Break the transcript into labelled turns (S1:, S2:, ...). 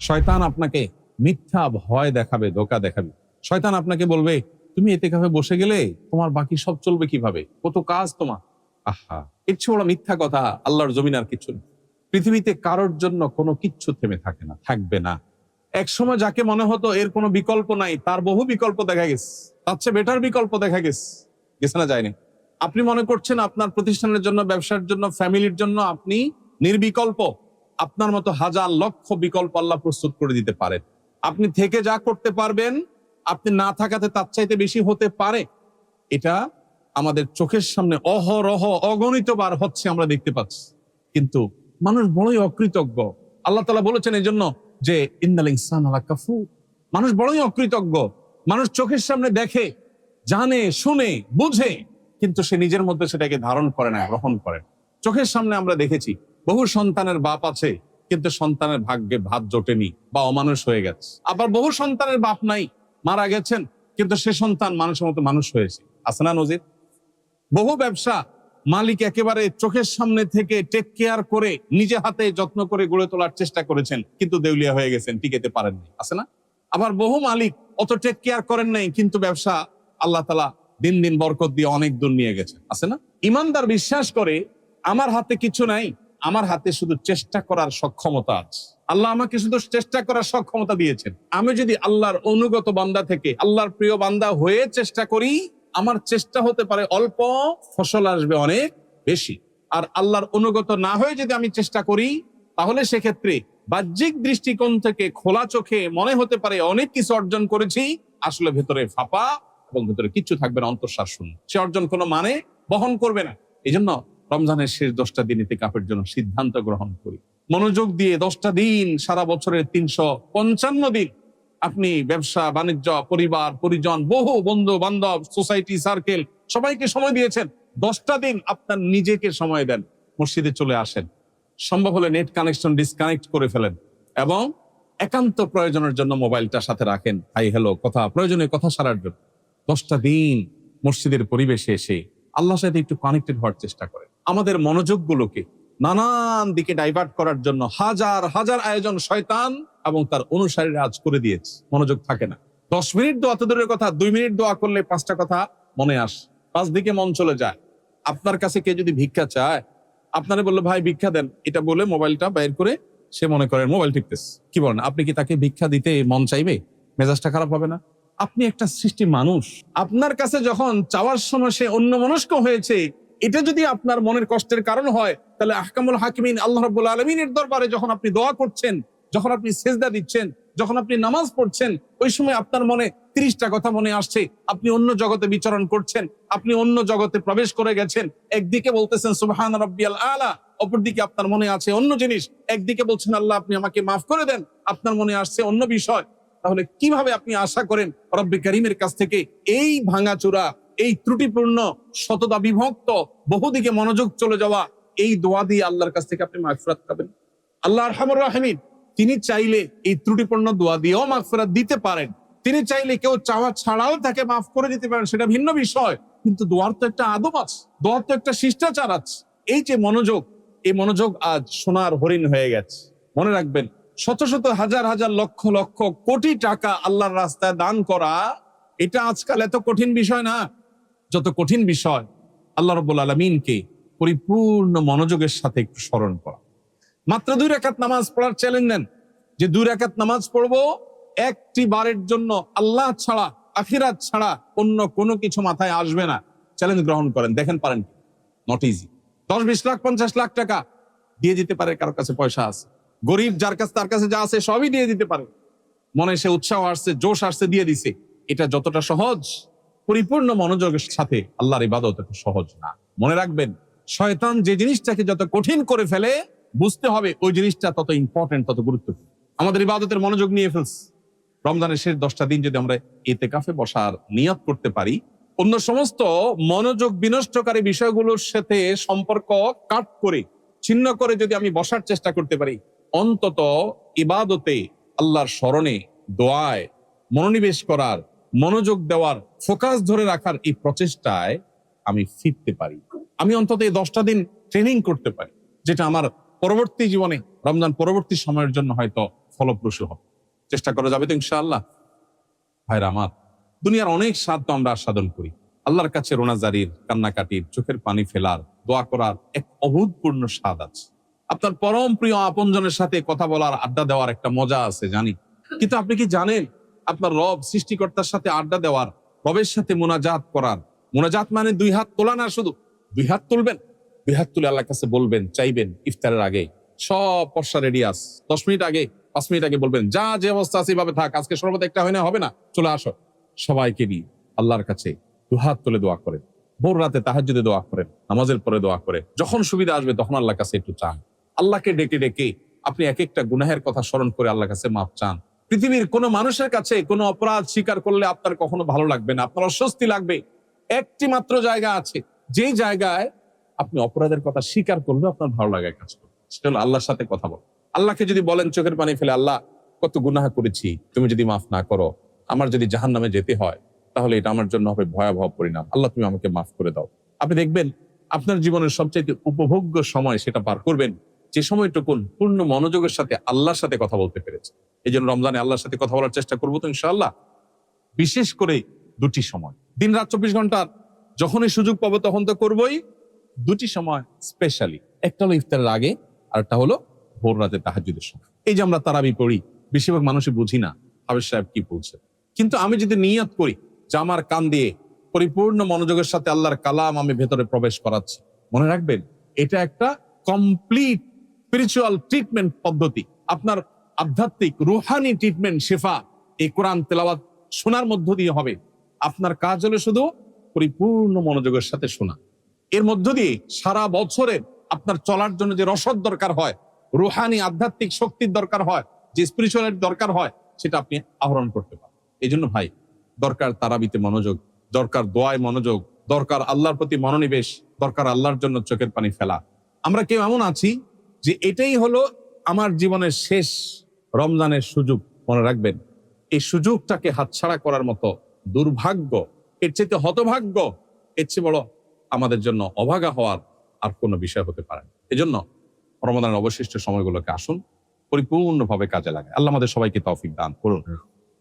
S1: শয়তান আপনাকে মিথ্যা ভয় দেখাবে, ধোঁকা দেখাবে। শয়তান আপনাকে বলবে, তুমি এতেকাফে বসে গেলে তোমার বাকি সব চলবে কিভাবে, কত কাজ তোমার। আহা, কিচ্ছু বড় মিথ্যা কথা। আল্লাহর জমিন আর কিচ্ছু নেই। পৃথিবীতে কারোর জন্য কোনো কিচ্ছু থেমে থাকে না, থাকবে না। এক সময় যাকে মনে হতো এর কোনো বিকল্প নাই, তার বহু বিকল্প দেখা গেছে, তার চেয়ে বেটার বিকল্প দেখা গেছে। গেছে না, যায়নি? আপনি মনে করছেন আপনার প্রতিষ্ঠানের জন্য, ব্যবসার জন্য, ফ্যামিলির জন্য আপনি নির্বিকল্প। আপনার মতো হাজার লক্ষ বিকল্প আল্লাহ প্রস্তুত করে দিতে পারেন। আপনি থেকে যা করতে পারবেন, আপনি না থাকাতে তার চাইতে বেশি হতে পারে। এটা আমাদের চোখের সামনে অহরহ অগণিতবার হচ্ছে, আমরা দেখতে পাচ্ছি। কিন্তু মানুষ বড়ই অকৃতজ্ঞ। আল্লাহ তাআলা বলেছেন এই জন্য যে ইন্নাল ইনসানা লাকাফুর, মানুষ বড়ই অকৃতজ্ঞ। মানুষ চোখের সামনে দেখে, জানে, শুনে, বুঝে, কিন্তু সে নিজের মধ্যে সেটাকে ধারণ করে না, গ্রহণ করে না। চোখের সামনে আমরা দেখেছি বহু সন্তানের বাপ আছে, কিন্তু সন্তানের ভাগ্যে ভাত জোটেনি বা অমানুষ হয়ে গেছে। আবার বহু সন্তানের বাপ নাই, মারা গেছেন, কিন্তু সে সন্তান মানুষের মতো মানুষ হয়েছে। আছে না নজির? বহু ব্যবসা মালিক একেবারে চোখের সামনে থেকে টেক কেয়ার করে নিজে হাতে যত্ন করে গড়ে তোলার চেষ্টা করেছেন, কিন্তু দেউলিয়া হয়ে গেছেন, টিকেতে পারেননি। আছে না? আবার বহু মালিক অত টেক কেয়ার করেন নাই, কিন্তু ব্যবসা আল্লাহ তাআলা দিন দিন বরকত দিয়ে অনেক দূর নিয়ে গেছেন। আছে না? ইমানদার বিশ্বাস করে আমার হাতে কিছু নাই, আমার হাতে শুধু চেষ্টা করার সক্ষমতা আছে। আল্লাহ আমাকে শুধু চেষ্টা করার সক্ষমতা দিয়েছেন। আমি যদি আল্লাহর অনুগত বান্দা থেকে আল্লাহর প্রিয় বান্দা হয়ে চেষ্টা করি, আমার চেষ্টা হতে পারে অল্প, ফসল আসবে অনেক বেশি। আর আল্লাহর অনুগত না হয়ে যদি আমি চেষ্টা করি, তাহলে সেক্ষেত্রে বাহ্যিক দৃষ্টিকোণ থেকে খোলা চোখে মনে হতে পারে অনেক কিছু অর্জন করেছি, আসলে ভেতরে ফাঁপা এবং ভেতরে কিচ্ছু থাকবে না, অন্তঃশ্বাস শূন্য। সে অর্জন কোনো মানে বহন করবে না। এই জন্য রমজানের শেষ 10টা দিন ইতিকাফের জন্য সিদ্ধান্ত গ্রহণ করি। মনোযোগ দিয়ে 10টা দিন, সারা বছরের 355 দিন আপনি ব্যবসা বাণিজ্য, পরিবার পরিজন, বহু বন্ধু বান্ধব, সোসাইটি সার্কেল, সবাইকে সময় দিয়েছেন। 10টা দিন আপনার নিজেকে সময় দেন। মসজিদে চলে আসেন, সম্ভব হলে নেট কানেকশন ডিসকানেক্ট করে ফেলেন এবং একান্ত প্রয়োজনের জন্য মোবাইলটা সাথে রাখেন। হাই হ্যালো কথা, প্রয়োজনীয় কথা সারার জন্য 10টা দিন মসজিদের পরিবেশে এসে আল্লাহর সাথে একটু কানেক্টেড হওয়ার চেষ্টা করেন। আমাদের মনোযোগগুলোকে নানান দিকে ডাইভার্ট করার জন্য হাজার হাজার আয়োজন শয়তান এবং তার অনুসারীরা আজ করে দিয়েছে। মনোযোগ থাকে না। 10 মিনিট দোয়া তো দূরের কথা, 2 মিনিট দোয়া করলে 5টা কথা মনে আসে, 5 দিকে মন চলে যায়। আপনার কাছে কে যদি ভিক্ষা চায়, আপনারা বললো ভাই ভিক্ষা দেন, এটা বলে মোবাইলটা বাইর করে সে মনে করেন মোবাইল টিপতেছে। কি বলেন? আপনি কি তাকে ভিক্ষা দিতে মন চাইবে? মেজাজটা খারাপ হবে না? আপনি একটা সৃষ্টি মানুষ, আপনার কাছে যখন চাওয়ার সময় সে অন্যমনস্ক হয়েছে, এটা যদি আপনার মনের কষ্টের কারণ হয়, তাহলে আহকামুল হাকিমিন আল্লাহ রাব্বুল আলামিনের দরবারে যখন আপনি দোয়া করছেন, যখন আপনি সেজদা দিচ্ছেন, যখন আপনি নামাজ পড়ছেন, ওই সময় আপনার মনে 30টা কথা মনে আসছে। আপনি অন্য জগতে বিচরণ করছেন, আপনি অন্য জগতে প্রবেশ করে গেছেন। একদিকে বলতেছেন সুবহান রাব্বিয়াল আলা, অপরদিকে আপনার মনে আছে অন্য জিনিস। একদিকে বলছেন আল্লাহ আপনি আমাকে মাফ করে দেন, আপনার মনে আসছে অন্য বিষয়। তাহলে কিভাবে আপনি আশা করেন রব্বে কারীমের কাছ থেকে এই ভাঙাচোরা, এই ত্রুটিপূর্ণ, শতদা বিভক্ত, বহুদিকে মনোযোগ চলে যাওয়া এই দোয়া দিয়ে আল্লাহর কাছ থেকে আপনি মাগফিরাত পাবেন? আল্লাহ আরহামুর রাহিমিন, তিনি চাইলে এই ত্রুটিপূর্ণ দোয়া দিয়েও মাগফিরাত দিতে পারেন। তিনি চাইলে কেউ চাওয়া ছাড়াও তাকে মাফ করে দিতে পারেন, সেটা ভিন্ন বিষয়। কিন্তু দোয়ার তো একটা আদব আছে, দোয়ার তো একটা শিষ্টাচার আছে। এই যে মনোযোগ, এই মনোযোগ আজ সোনার হরিণ হয়ে গেছে। মনে রাখবেন, শত শত হাজার হাজার লক্ষ লক্ষ কোটি টাকা আল্লাহর রাস্তায় দান করা, এটা আজকাল এত কঠিন বিষয় না। যত কঠিন বিষয় আল্লাহ রাব্বুল আলামিনকে পরিপূর্ণ মনোযোগের সাথে একটু স্মরণ করা। মাত্র 2 রাকাত নামাজ পড়ার চ্যালেঞ্জ নেন, যে 2 রাকাত নামাজ পড়বো, একটি বারের জন্য আল্লাহ ছাড়া, আখিরাত ছাড়া অন্য কোনো কিছু মাথায় আসবে না। চ্যালেঞ্জ গ্রহণ করেন, দেখেন পারেন কি। Not easy. 10-20 লাখ 50 লাখ টাকা দিয়ে দিতে পারে, কারোর কাছে পয়সা আছে, গরিব যার কাছে, তার কাছে যা আছে সবই দিয়ে দিতে পারে। মনে সে উৎসাহ আসছে, জোশ আসছে, দিয়ে দিছে। এটা যতটা সহজ, পরিপূর্ণ মনোযোগের সাথে আল্লাহর ইবাদত এত সহজ না। মনে রাখবেন, শয়তান যে জিনিসটাকে যত কঠিন করে ফেলে, বুঝতে হবে ওই জিনিসটা তত ইম্পর্টেন্ট, তত গুরুত্বপূর্ণ। আমাদের ইবাদতের মনোযোগ নিয়ে ফেলছে। রমজানের শেষ 10টা দিন যদি আমরা ইতিকাফে বসার নিয়ত করতে পারি, অন্য সমস্ত মনোযোগ বিনষ্টকারী বিষয়গুলোর সাথে সম্পর্ক কাট করে, ছিন্ন করে যদি আমি বসার চেষ্টা করতে পারি, অন্তত ইবাদতে, আল্লাহর স্মরণে, দোয়ায় মনোনিবেশ করার, মনোযোগ দেওয়ার, ফোকাস ধরে রাখার এই প্রচেষ্টায় আমি ফিরতে পারি। আমি অন্তত এই 10টা দিন ট্রেনিং করতে পারি, যেটা আমার পরবর্তী জীবনে, রমজান পরবর্তী সময়ের জন্য হয়তো ফলপ্রসূ হবে। চেষ্টা করা যাবে তো ইনশাআল্লাহ? ভাইরা আমার, দুনিয়ার অনেক স্বাদ তো আমরা আস্বাদন করি। আল্লাহর কাছে রোনাজারির, কান্নাকাটির, চোখের পানি ফেলার, দোয়া করার এক অভূতপূর্ণ স্বাদ আছে। আপনার পরম প্রিয় আপনজনের সাথে কথা বলার, আড্ডা দেওয়ার একটা মজা আছে, জানি। কিন্তু আপনি কি জানেন, আপনার রব সৃষ্টিকর্তার সাথে আড্ডা দেওয়ার, রবের সাথে মোনাজাত করার, মোনাজাত মানে দুই হাত তোলা না, শুধু দুই হাত তুলবেন, দুই হাত তুলে আল্লাহর কাছে বলবেন, চাইবেন। ইফতারের আগে সব পর্ষা রেডি আস, 10 মিনিট আগে, 5 মিনিট আগে বলবেন, যা যে অবস্থা আছে এভাবে থাক, আজকে শরবত একটা হয় না, হবে না, চলে আসো। সবাইকে নিয়ে আল্লাহর কাছে দুহাত তুলে দোয়া করেন। ভোর রাতে তাহাজ্জুদে দোয়া করেন, নামাজের পরে দোয়া করে, যখন সুবিধা আসবে তখন আল্লাহর কাছে একটু চান। আল্লাহকে ডেকে ডেকে আপনি এক একটা গুনাহের কথা স্মরণ করে আল্লাহর কাছে মাপ চান। পৃথিবীর কোনো মানুষের কাছে কোনো অপরাধ স্বীকার করলে আপনার কখনো ভালো লাগবে না, আপনার অস্বস্তি লাগবে। একটি মাত্র জায়গা আছে, যেই জায়গায় আপনি অপরাধের কথা স্বীকার করলে আপনার ভালো লাগায় কাজ করবে, সেটা হলো আল্লাহর সাথে কথা বল। আল্লাহকে যদি বলেন চোখের পানি ফেলে, আল্লাহ কত গুনাহ করেছি, তুমি যদি মাফ না করো, আমার যদি জাহান্নামে যেতে হয়, তাহলে এটা আমার জন্য হবে ভয়াবহ পরিণাম, আল্লাহ তুমি আমাকে মাফ করে দাও। আপনি দেখবেন আপনার জীবনের সবচেয়ে উপভোগ্য সময় সেটা পার করবেন যে সময়টুকুন পূর্ণ মনোযোগের সাথে আল্লাহর সাথে কথা বলতে পেরেছে। এই জন্য রমজানে আল্লাহর সাথে কথা বলার চেষ্টা করবো তো ইনশাআল্লাহ। বিশেষ করে দুটি সময়, দিন রাত 24 ঘন্টার যখনই সুযোগ পাবো তখন তো করবোই। দুটি সময় স্পেশালি, একটা হলো ইফতারের আগে, আর একটা হলো ভোর রাতে তাহাজ্জুদের সময়। এই যে আমরা তারাবি পড়ি, বেশিরভাগ মানুষই বুঝি না হাফেজ সাহেব কি বলছে। কিন্তু আমি যদি নিয়ত করি যে আমার কান দিয়ে পরিপূর্ণ মনোযোগের সাথে আল্লাহর কালাম আমি ভেতরে প্রবেশ করাচ্ছি, মনে রাখবেন এটা একটা কমপ্লিট স্পিরিচুয়াল ট্রিটমেন্ট পদ্ধতি, আপনার আধ্যাত্মিক রুহানি ট্রিটমেন্ট, শেফা এই কোরআন তেলাওয়াত শোনার মধ্য দিয়ে হবে। আপনার কাজ হলো শুধু পরিপূর্ণ মনোযোগের সাথে শোনা। এর মধ্য দিয়ে সারা বছরের আপনার চলার জন্য যে রসদ দরকার হয়, রুহানি আধ্যাত্মিক শক্তির দরকার হয়, যে স্পিরিচুয়ালের দরকার হয়, সেটা আপনি আহরণ করতে পারেন। এই জন্য ভাই, দরকার তারাবিতে মনোযোগ, দরকার দোয়ায় মনোযোগ, দরকার আল্লাহর প্রতি মনোনিবেশ, দরকার আল্লাহর জন্য চোখের পানি ফেলা। আমরা কেউ এমন আছি যে এটাই হলো আমার জীবনের শেষ রমজানের সুযোগ। মনে রাখবেন, এই সুযোগটাকে হাতছাড়া করার মতো দুর্ভাগ্য, এর চেয়ে হতভাগ্য, এর চেয়ে বড় আমাদের জন্য অভাগা হওয়ার আর কোনো বিষয় হতে পারে না। এজন্য রমজানের অবশিষ্ট সময়গুলোকে আসুন পরিপূর্ণভাবে কাজে লাগায়। আল্লাহ আমাদের সবাইকে তৌফিক দান করুন।